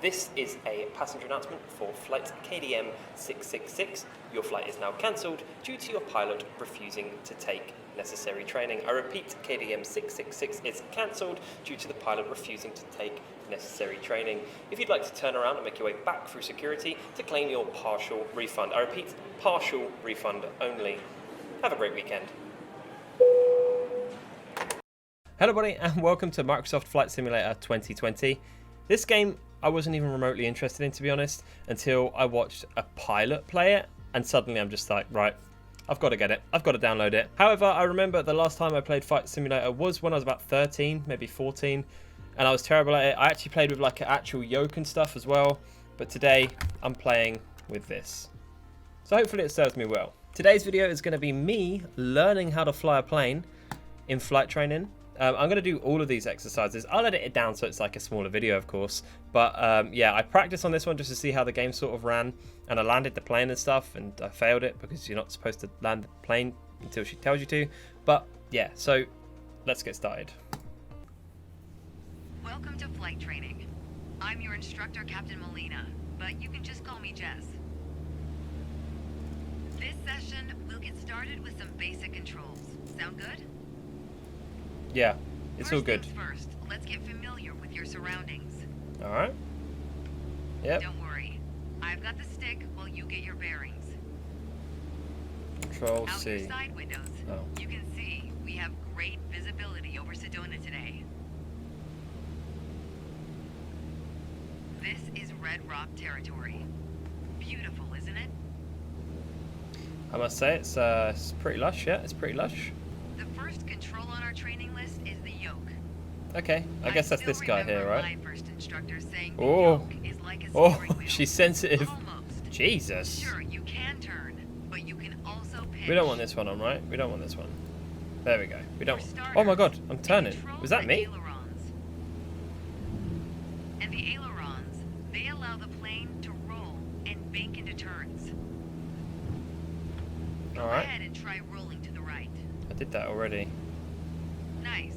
This is a passenger announcement for flight KDM 666. Your flight is now cancelled due to your pilot refusing to take necessary training. I repeat, KDM 666 is cancelled due to the pilot refusing to take necessary training. If you'd like to turn around and make your way back through security to claim your partial refund. I repeat, partial refund only. Have a great weekend. Hello everybody and welcome to Microsoft Flight Simulator 2020. This game I wasn't even remotely interested in, to be honest, until I watched a pilot play it, and suddenly I'm just like, right, I've got to get it. I've got to download it. However, I remember the last time I played Flight Simulator was when I was about 13, maybe 14, and I was terrible at it. I actually played with like an actual yoke and stuff as well, but today I'm playing with this. So hopefully it serves me well. Today's video is going to be me learning how to fly a plane in flight training. I'm going to do all of these exercises. I'll edit it down so it's like a smaller video, of course. But yeah, I practiced on this one just to see how the game sort of ran. And I landed the plane and stuff, and I failed it because you're not supposed to land the plane until she tells you to. But yeah, so let's get started. Welcome to flight training. I'm your instructor, Captain Molina, but you can just call me Jess. This session, we'll get started with some basic controls. Sound good? Yeah, it's all good. First, let's get familiar with your surroundings. All right. Yep. Don't worry. I've got the stick while you get your bearings. Control Out C. your side windows, you can see we have great visibility over Sedona today. This is Red Rock territory. Beautiful, isn't it? I must say it's pretty lush. Yeah, it's pretty lush. The first control on our training list is the yoke. Okay, I guess that's this guy here, right? My first instructor saying Oh, yoke is like a oh, steering wheel. she's sensitive. Almost. Jesus. Sure, you can turn, but you can also pitch. We don't want this one on, right? We don't want this one. There we go. We don't. For starters, Oh my God, I'm turning. control Was that the me? ailerons. And the ailerons, they allow the plane to roll and bank into turns. Go All right. ahead and try rolling to the right. I did that already. Nice.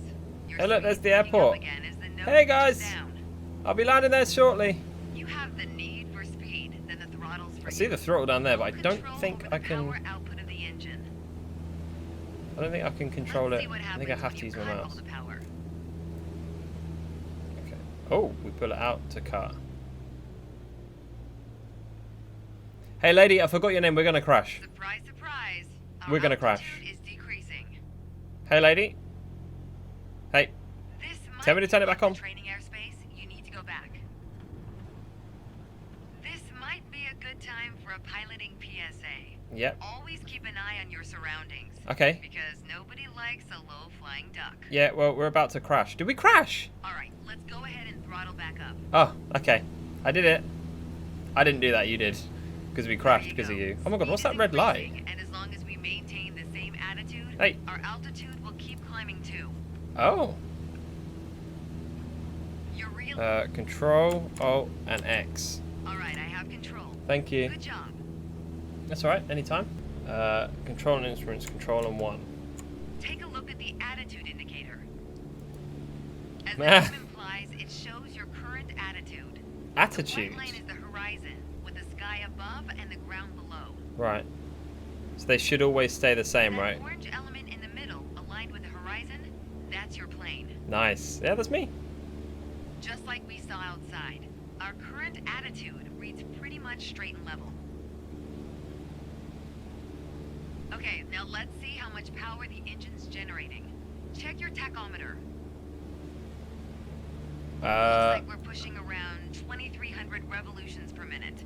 Your Hey, look, there's the speed picking up airport. again as the nose Hey, pitches guys. down. I'll be landing there shortly. You have the need for speed, then the throttle's for I see you. the throttle down there, but I Full don't control think over I the can. power output of the engine. I don't think I can control Let's it. see what I think I happens have when to you use my cut all mouse. the power. Okay. Oh, we pull it out to cut. Hey, lady, I forgot your name. We're gonna crash. Surprise, surprise. Our We're gonna crash. altitude is decreasing. Hey, lady. Hey. This Tell me might to turn it be back the on. Training airspace, you need to go back. This might be a good time for a piloting PSA. Yep. Always keep an eye on your surroundings. Okay. Because nobody likes a low-flying duck. Yeah. Well, we're about to crash. Did we crash? All right, let's go ahead and throttle back up. Oh, okay. I did it. I didn't do that. You did. Because we crashed There because of go. you. Oh my God, what's Speed that is red light? increasing, and as long as we maintain the same attitude, Hey. our altitude will keep climbing too. Oh. You're real. Control, Alt, and X. All right, I have control. Thank you. Good job. That's alright, anytime. Control and instruments, control and 1. Take a look at the attitude indicator. As the Ah. name implies, it shows your current attitude. Attitude. The white line is the horizon, with the sky above and the ground below. Right. So they should always stay the same, That right? orange element in the middle, aligned with the horizon, that's your plane. Nice. Yeah, that's me. Just like we saw outside, our current attitude reads pretty much straight and level. Okay, now let's see how much power the engine's generating. Check your tachometer. Looks like we're pushing around 2,300 revolutions per minute.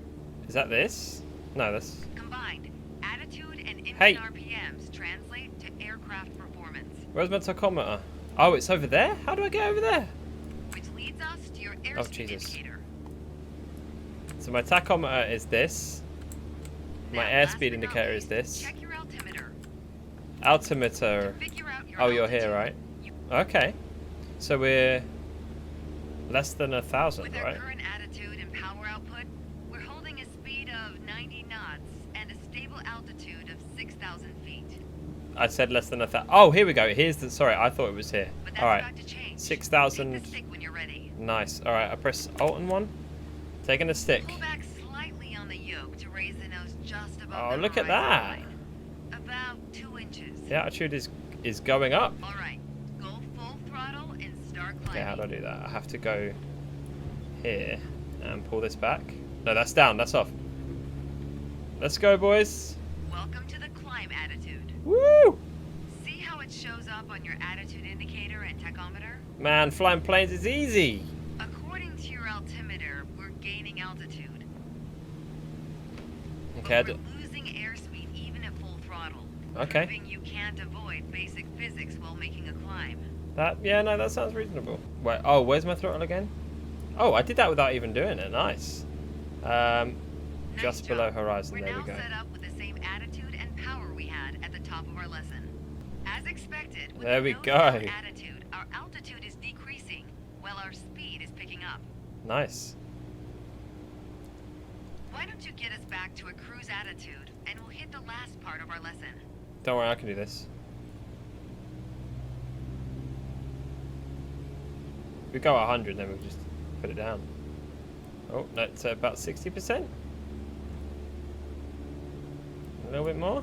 Is that this? No, that's... Combined, attitude and engine Hey. RPMs translate to aircraft performance, Where's my tachometer? Oh, it's over there? How do I get over there? which leads us to your airspeed Oh, Jesus. indicator. So my tachometer is this. My Now, last airspeed but not indicator is least, this. Check your altimeter. Altimeter. Figure out your Oh, you're here, altitude. right? Okay. So we're less than 1,000, With our right? current attitude and power output, we're holding a speed of 90 knots and a stable altitude of 6,000 feet. I said less than 1,000. Oh, here we go. Here's the... Sorry, I thought it was here. But that's All right. about to change. 6,000. Take the stick when you're ready. Nice. All right, I press Alt and 1. Taking a stick. Pull back slightly on the yoke to raise the nose just above Oh, the look at horizon that. line. About 2 inches. The altitude is going up. All right, go full throttle and start Okay, climbing. how do I do that? I have to go here and pull this back. No, that's down. That's off. Let's go, boys. Welcome to the climb attitude. Woo! See how it shows up on your attitude indicator and tachometer? Man, flying planes is easy. According to your altimeter, we're gaining altitude. Okay. But we're losing airspeed even at full throttle. Okay. Proving you can't avoid basic physics while making a climb. Yeah, no, that sounds reasonable. Wait, oh, where's my throttle again? Oh, I did that without even doing it. Nice. Just Nice below job. horizon. We're There we now go. set up with the same attitude and power we had at the top of our lesson. As expected, with There the we nose go. down attitude, our altitude is decreasing while our speed is picking up. Nice. Why don't you get us back to a cruise attitude and we'll hit the last part of our lesson. Don't worry, I can do this. If we go 100, then we'll just put it down. Oh, that's about 60%. A little bit more.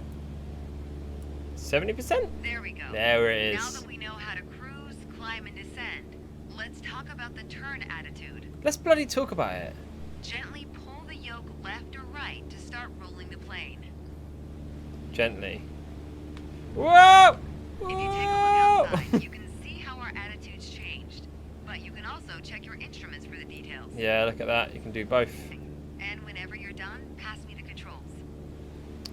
70%. There we go. There it Now is. that we know how to cruise, climb, and descend, let's talk about the turn attitude. Let's bloody talk about it. Gently pull the yoke left or right to start rolling the plane. Gently. Whoa! If you take a look Whoa! outside, you can see how our attitude's changed. But you can also check your instruments for the details. Yeah, look at that. You can do both. And whenever you're done, pass me the controls.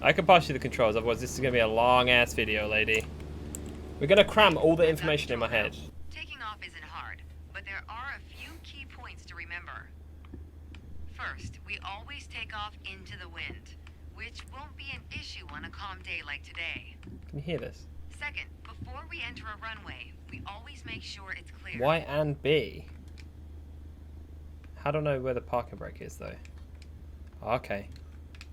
I can pass you the controls, otherwise this is going to be a long-ass video, lady. We're going to cram all the information in my head. Taking off isn't hard, but there are a few key points to remember. First, we always take off into the wind, which won't be an issue on a calm day like today. Can you hear this? Second, before we enter a runway, we always make sure it's clear. Y and B. How do I know where the parking brake is, though? Okay.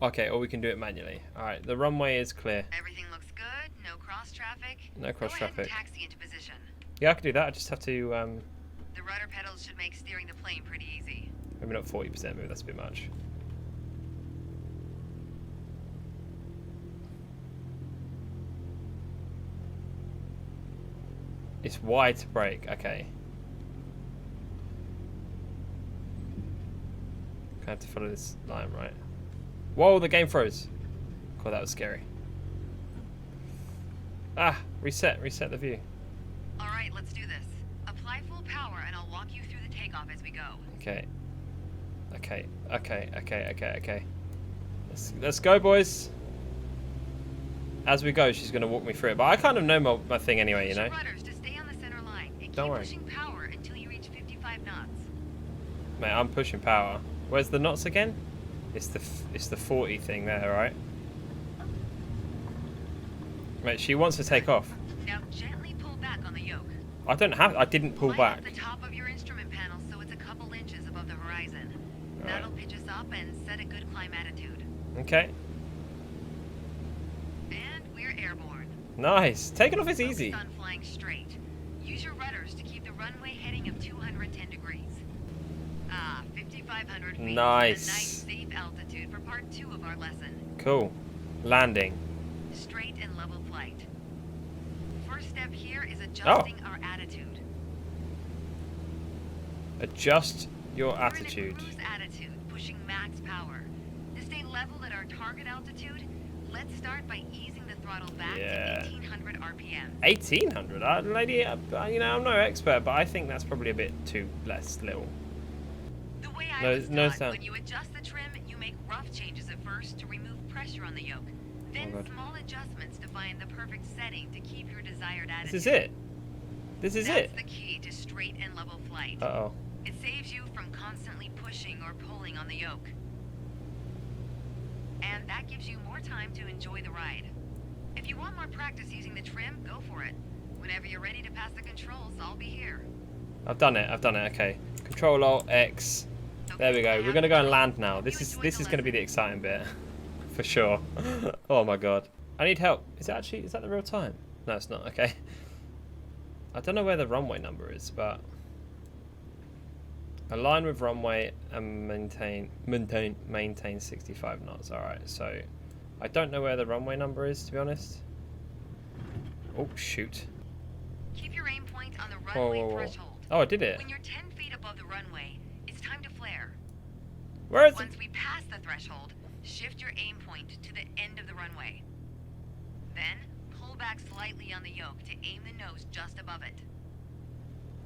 Okay, or we can do it manually. Alright, the runway is clear. Everything looks good, no cross traffic. No cross Go traffic. ahead and taxi into position. Yeah, I can do that. I just have to, The rudder pedals should make steering the plane pretty easy. maybe not 40%, maybe that's a bit much. It's Y to brake, okay. I have to follow this line, right? Whoa, the game froze. God, that was scary. Ah, reset the view. All right, let's do this. Apply full power and I'll walk you through the takeoff as we go. Okay. Okay. Let's go, boys. As we go, she's going to walk me through it. But I kind of know my thing anyway, you know? Use your rudders to stay on the center line and Don't keep worry. pushing power until you reach 55 knots. Mate, I'm pushing power. Where's the knots again? It's the 40 thing there, right? Mate, she wants to take off. Now gently pull back on the yoke. I didn't pull Line back. up the top of your instrument panel so it's a couple inches above the horizon. Alright. That'll pitch us up and set a good climb attitude. Okay. And we're airborne. Nice. Taking off is Focus easy. on flying straight. Use your rudders to keep the runway heading of 210 degrees. 5,500 feet. Nice. A nice safe altitude for part 2 of our lesson. Cool. Landing. Straight and level flight. First step here is adjusting our attitude. Adjust your We're in a attitude. cruise attitude, pushing max power. To stay level at our target altitude, let's start by easing the throttle back Yeah. to 1800 RPM. 1800? Lady, you know, I'm no expert, but I think that's probably a bit too little. The way I No- was no taught, sound. when you adjust the trim, you make rough changes at first to remove pressure on the yoke. Then God. small adjustments to find the perfect setting to keep your desired attitude. This is it. This is That's it. the key to straight and level flight. Uh-oh. It saves you from constantly pushing or pulling on the yoke. And that gives you more time to enjoy the ride. If you want more practice using the trim, go for it. Whenever you're ready to pass the controls, I'll be here. I've done it, okay. Control Alt X. There we go. We're gonna go and land now. This is gonna be the exciting bit. For sure. Oh my god. I need help. Is that the real time? No, it's not, okay. I don't know where the runway number is, but Align with runway and maintain 65 knots. All right, so I don't know where the runway number is, to be honest. Oh shoot! Keep your aim point on the runway threshold. Oh, I did it. When you're 10 feet above the runway, it's time to flare. Where is it? Once we pass the threshold, shift your aim point to the end of the runway. Then pull back slightly on the yoke to aim the nose just above it.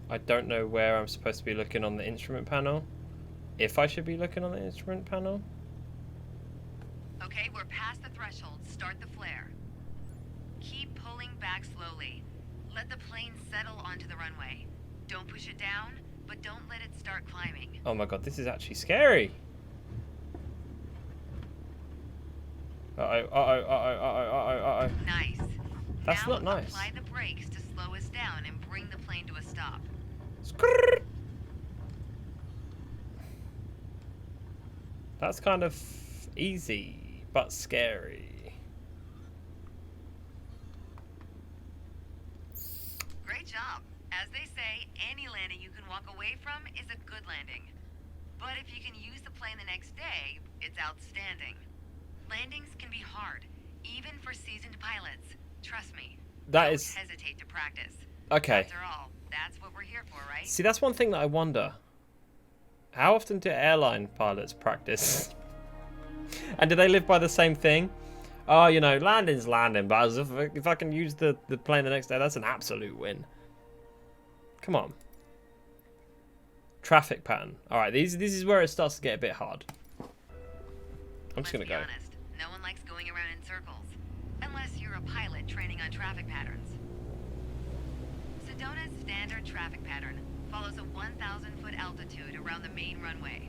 I don't know where I'm supposed to be looking on the instrument panel. If I should be looking on the instrument panel. Okay, we're past the threshold. Start the flare. Keep pulling back slowly. Let the plane settle onto the runway. Don't push it down, but don't let it start climbing. Oh my god, this is actually scary. Uh-oh. Nice. That's now not nice. Apply the brakes to slow us down and bring the plane to a stop. That's kind of easy, but scary. Great job. As they say, any landing you can walk away from is a good landing. But if you can use the plane the next day, it's outstanding. Landings can be hard, even for seasoned pilots. Trust me. That Don't is hesitate to practice. okay. After all, that's what we're here for, right? See, that's one thing that I wonder. How often do airline pilots practice? And do they live by the same thing? Oh, you know, landing's landing, but if I can use the plane the next day, that's an absolute win. Come on. Traffic pattern. All right, this is where it starts to get a bit hard. I'm just going to go. Let's be honest, no one likes going around in circles. Unless you're a pilot training on traffic patterns. Sedona's standard traffic pattern follows a 1,000-foot altitude around the main runway.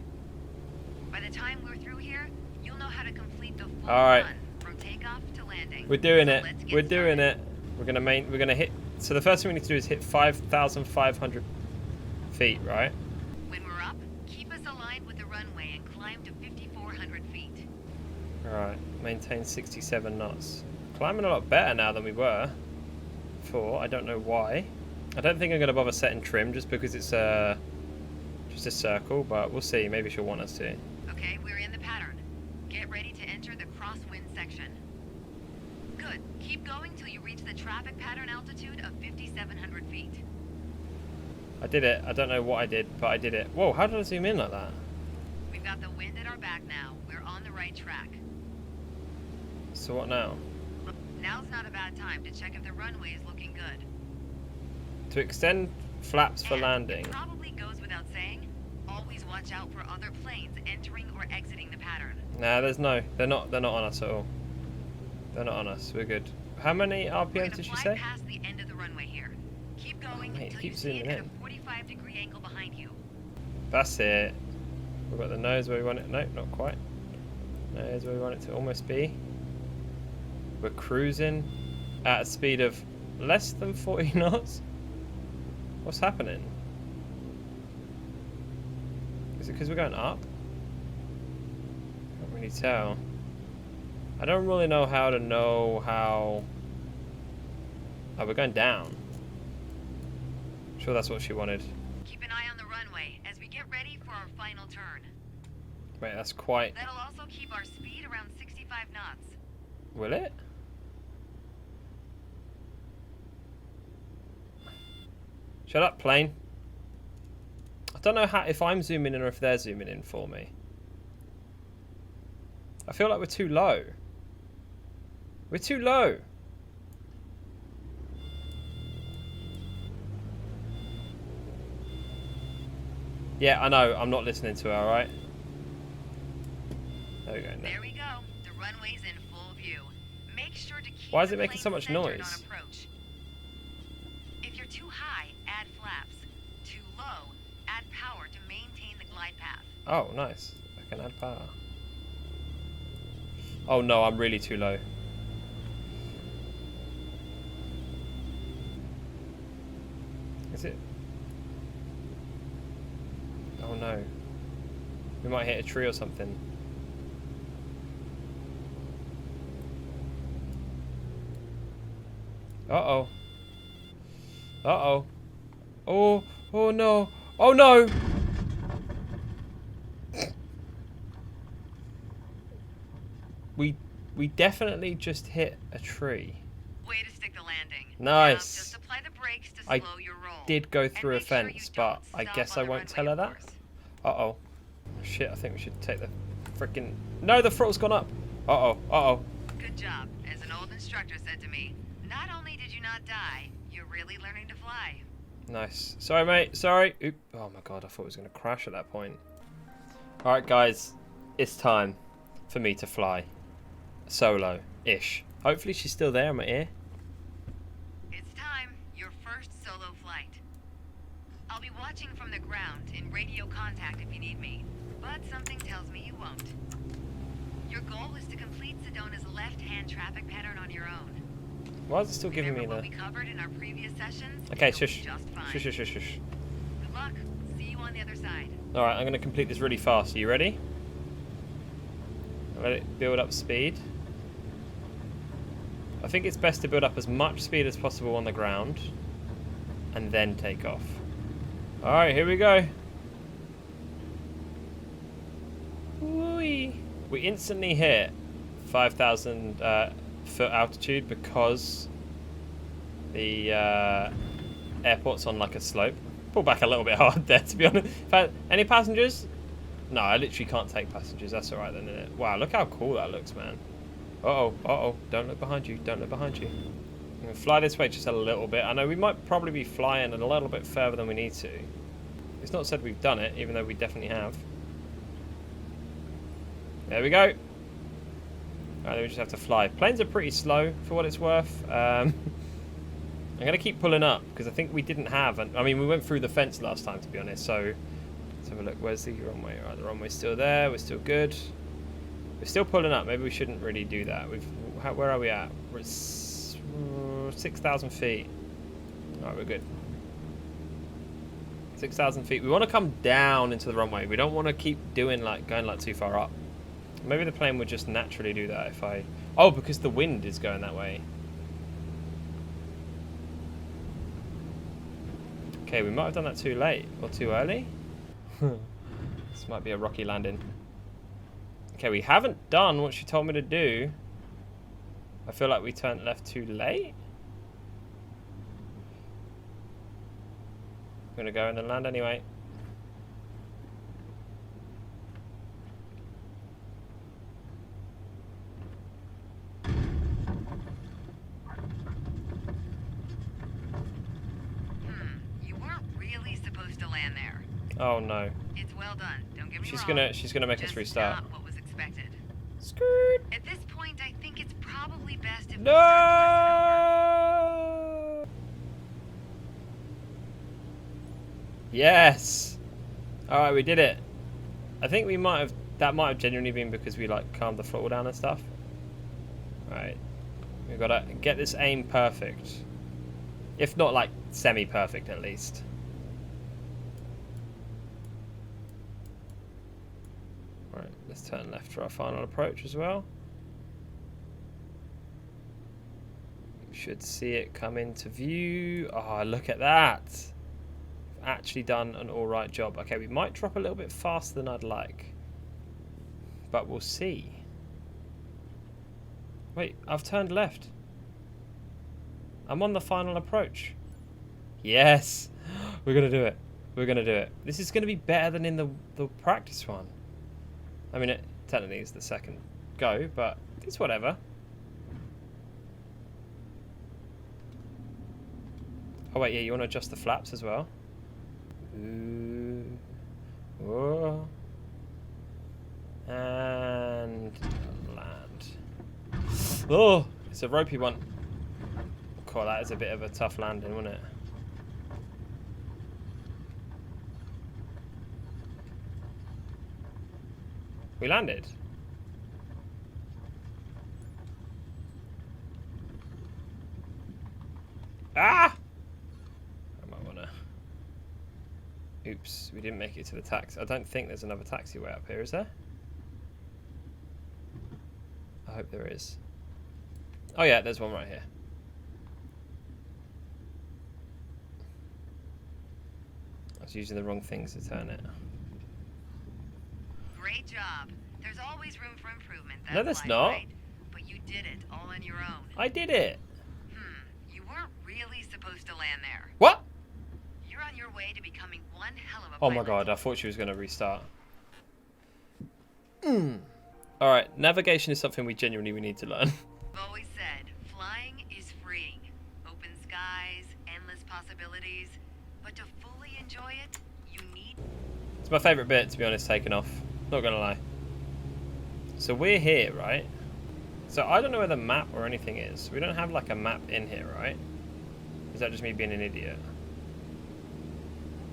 By the time we're through here, you'll know how to complete the full run from takeoff to landing. We're doing it. Let's get We're doing started. it. We're gonna hit. So the first thing we need to do is hit 5,500 feet, right? When we're up, keep us aligned with the runway and climb to 5,400 feet. All right. Maintain 67 knots. Climbing a lot better now than we were before. I don't know why. I don't think I'm gonna bother setting trim just because it's just a circle, but we'll see. Maybe she'll want us to. Okay, we're in the pattern. Get ready to enter the crosswind section. Good. Keep going till you reach the traffic pattern altitude of 5,700 feet. I did it. I don't know what I did, but I did it. Whoa, how did I zoom in like that? We've got the wind at our back now. We're on the right track. So what now? Now's not a bad time to check if the runway is looking good. To extend flaps for And landing. it probably goes without saying, always watch out for other planes entering or exiting the pattern. Nah, there's no. They're not on us at all. They're not on us. We're good. How many We're RPMs gonna did she fly say? past the end of the runway here. Keep going mate, until keep you see it zooming at in. a 45-degree angle behind you. That's it. We've got the nose where we want it. No, not quite. Nose where we want it to almost be. We're cruising at a speed of less than 40 knots. What's happening? Is it because we're going up? Can't really tell. I don't really know how to know how... Oh, we're going down. Sure, that's what she wanted. Keep an eye on the runway as we get ready for our final turn. Wait, that's quite... That'll also keep our speed around 65 knots. Will it? Shut up, plane. I don't know how if I'm zooming in or if they're zooming in for me. I feel like we're too low. We're too low. Yeah, I know. I'm not listening to her, alright? There we go. No. There we go. The runway's in full view. Make sure to keep Why is the it making plane so much centered noise? on approach. If you're too high, add flaps. Too low, add power to maintain the glide path. Oh, nice. I can add power. Oh no, I'm really too low. Is it? Oh no. We might hit a tree or something. Uh-oh. Uh-oh. Oh, oh no. Oh no! we definitely just hit a tree. Way to stick the landing. Nice. Now just apply the brakes to I slow your roll. did go And through a make sure you fence, don't but I stop guess on I the won't tell runway, her of that. course. Uh-oh. Shit, I think we should take the freaking... No, the throttle's gone up. Uh-oh, uh-oh. Good job. As an old instructor said to me, not only did you not die, you're really learning to fly. Nice. Sorry, mate. Sorry. Oop. Oh, my God. I thought it was going to crash at that point. All right, guys. It's time for me to fly. Solo-ish. Hopefully she's still there in my ear. It's time. Your first solo flight. I'll be watching from the ground in radio contact if you need me, but something tells me you won't. Your goal is to complete Sedona's left-hand traffic pattern on your own. Why is it still giving me Remember the... what we covered in our previous sessions? Okay, You'll be shush. just fine. Shush, shush, shush, shush. Good luck. See you on the other side. All right, I'm going to complete this really fast. Are you ready? Let it build up speed. I think it's best to build up as much speed as possible on the ground and then take off. All right, here we go. Whee! We instantly hit 5,000 foot altitude because the airport's on like a slope. Pull back a little bit hard there, to be honest. Any passengers? No, I literally can't take passengers. That's all right then, isn't it? Wow, look how cool that looks, man. Uh-oh, uh-oh. Don't look behind you. Don't look behind you. I'm going to fly this way just a little bit. I know we might probably be flying a little bit further than we need to. It's not said we've done it, even though we definitely have. There we go. Alright, then we just have to fly. Planes are pretty slow, for what it's worth. I'm going to keep pulling up, because I think we didn't have... I mean, we went through the fence last time, to be honest, so... Let's have a look. Where's the runway? Alright, the runway's still there. We're still good. We're still pulling up. Maybe we shouldn't really do that. Where are we at? We're at 6,000 feet. Alright, we're good. 6,000 feet. We want to come down into the runway. We don't want to keep doing going too far up. Maybe the plane would just naturally do that if I... Oh, because the wind is going that way. Okay, we might have done that too late or too early. This might be a rocky landing. Okay, we haven't done what she told me to do. I feel like we turned left too late. I'm gonna go and then land anyway. You weren't really supposed to land there. Oh no. It's well done. Don't get me wrong. She's gonna make us Just restart. not what was expected. Skirt. At this point, I think it's probably best if we No. Yes. All right, we did it. I think we might have. That might have genuinely been because we calmed the throttle down and stuff. Right. We've got to get this aim perfect. If not semi-perfect at least. Right, let's turn left for our final approach as well. Should see it come into view. Oh, look at that. Actually done an alright job. Okay, we might drop a little bit faster than I'd like. But we'll see. Wait, I've turned left. I'm on the final approach. Yes! We're going to do it. We're going to do it. This is going to be better than in the practice one. I mean, it technically is the second go, but it's whatever. Oh, wait, yeah, you want to adjust the flaps as well? Ooh. Whoa. And land. Oh, it's a ropey one. Cool, that is a bit of a tough landing, wasn't it? We landed. Ah! I might wanna... Oops, we didn't make it to the taxi. I don't think there's another taxiway up here, is there? I hope there is. Oh yeah, there's one right here. I was using the wrong things to turn it. Great job. There's always room for improvement. No, there's life, not. Right? But you did it all on your own. I did it. You weren't really supposed to land there. What? You're on your way to becoming one hell of a Oh pilot. my god, I thought she was going to restart. Alright, navigation is something we genuinely need to learn. I've always said, flying is freeing. Open skies, endless possibilities. But to fully enjoy it, you need... It's my favourite bit, to be honest, taking off. Not going to lie. So we're here, right? So I don't know where the map or anything is. We don't have like a map in here, right? Is that just me being an idiot?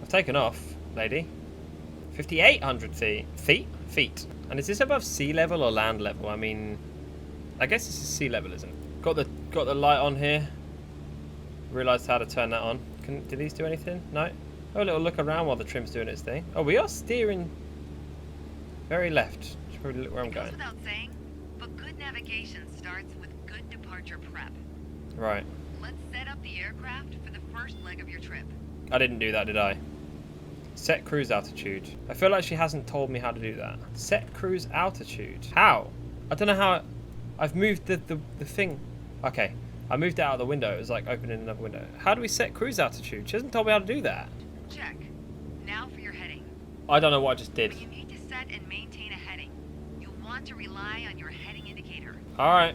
I've taken off, lady. 5,800 feet. Feet. And is this above sea level or land level? I mean, I guess this is sea level, isn't it? Got the light on here. Realised how to turn that on. Do these do anything? No? Oh, a little look around while the trim's doing its thing. Oh, we are steering very left. Should probably look where I'm going. Goes without saying, but good navigation starts with good departure prep. Right. Let's set up the aircraft for the first leg of your trip. I didn't do that, did I? Set cruise altitude. I feel like she hasn't told me how to do that. Set cruise altitude. How? I don't know how... I've moved the thing. Okay. I moved it out of the window. It was like opening another window. How do we set cruise altitude? She hasn't told me how to do that. Check. Now for your heading. I don't know what I just did. When you need to set and maintain a heading, you'll want to rely on your heading indicator. Alright.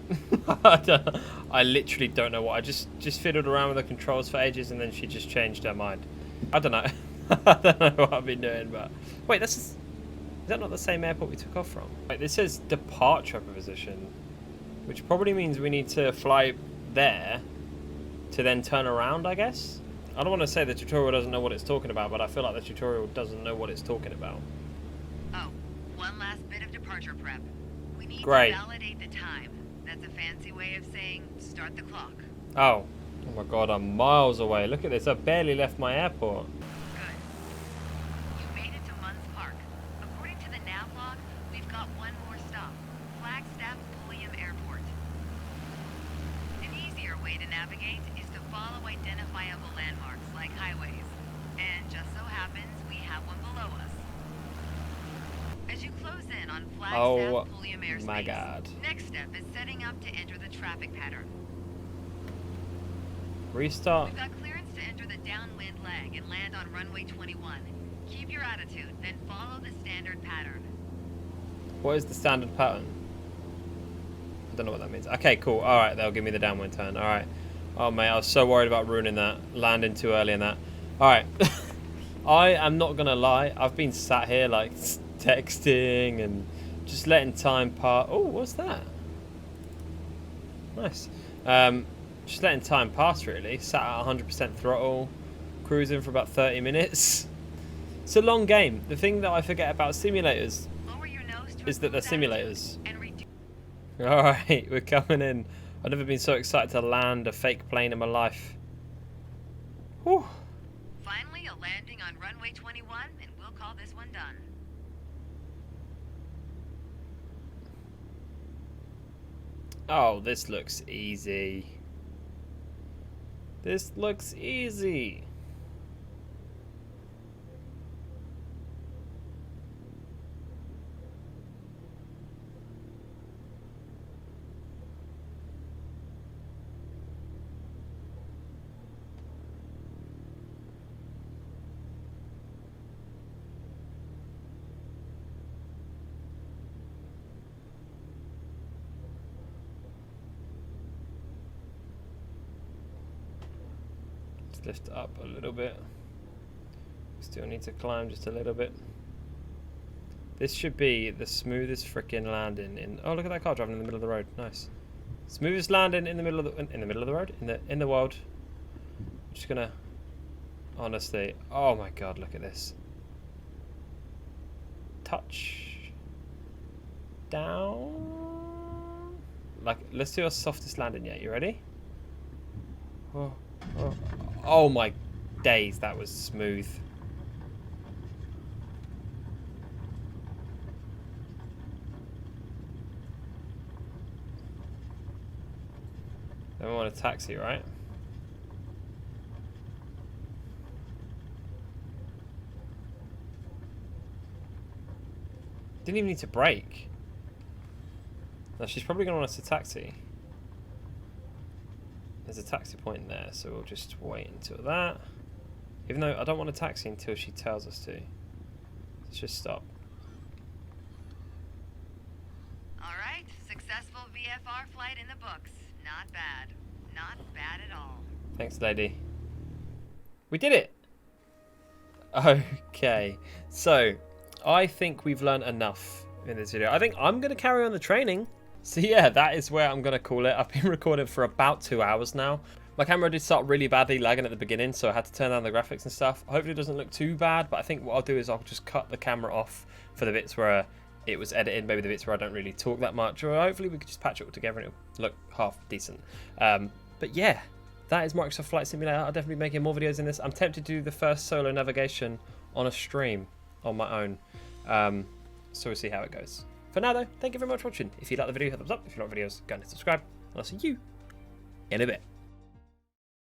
I literally don't know what. I just fiddled around with the controls for ages and then she just changed her mind. I don't know. I don't know what I've been doing, but... Wait, is that not the same airport we took off from? Wait, this says departure position, which probably means we need to fly there to then turn around, I guess? I don't want to say the tutorial doesn't know what it's talking about, but I feel like the tutorial doesn't know what it's talking about. Oh, one last bit of departure prep. We need Great. to validate the time. That's a fancy way of saying start the clock. Oh. Oh my god, I'm miles away. Look at this. I barely left my airport. Good. You made it to Munns Park. According to the nav log, we've got one more stop. Flagstaff Pulliam Airport. An easier way to navigate is to follow identifiable landmarks like highways. And just so happens we have one below us. As you close in on Flagstaff Pulliam airspace, my god. next step is setting up to enter the traffic pattern. Restart. We've got clearance to enter the downwind leg and land on runway 21. Keep your attitude, then follow the standard pattern. What is the standard pattern? I don't know what that means. Okay, cool. Alright, they'll give me the downwind turn. Alright. Oh, mate, I was so worried about ruining that. Landing too early in that. Alright. I am not going to lie. I've been sat here, like, texting and just letting time pass. Oh, what's that? Nice. Just letting time pass, really. Sat at 100% throttle. Cruising for about 30 minutes. It's a long game. The thing that I forget about simulators Lower your nose to is that they're improve simulators. attitude and reduce. Alright, we're coming in. I've never been so excited to land a fake plane in my life. Whew. Finally, a landing on runway 21, and we'll call this one done. Oh, this looks easy. This looks easy. Lift up a little bit. Still need to climb just a little bit. This should be the smoothest freaking landing in... Oh, look at that car driving in the middle of the road. Nice. Smoothest landing in the middle of the road? In the world. I'm just gonna... Honestly. Oh my god, look at this. Touch. Down. Like, let's do our softest landing yet. You ready? Oh. Oh. Oh my days, that was smooth. Then we want a taxi, right? Didn't even need to brake. Now she's probably going to want us to taxi. There's a taxi point there, so we'll just wait until that. Even though I don't want to taxi until she tells us to. Let's just stop. Alright, successful VFR flight in the books. Not bad. Not bad at all. Thanks, lady. We did it! Okay, so I think we've learned enough in this video. I think I'm going to carry on the training. So yeah, that is where I'm going to call it. I've been recording for about 2 hours now. My camera did start really badly lagging at the beginning, so I had to turn down the graphics and stuff. Hopefully it doesn't look too bad, but I think what I'll do is I'll just cut the camera off for the bits where it was edited, maybe the bits where I don't really talk that much, or hopefully we could just patch it all together and it'll look half decent. But yeah, that is Microsoft Flight Simulator. I'll definitely be making more videos in this. I'm tempted to do the first solo navigation on a stream on my own. So we'll see how it goes. For now though, thank you very much for watching. If you like the video, hit thumbs up. If you like videos, go and subscribe. And I'll see you in a bit.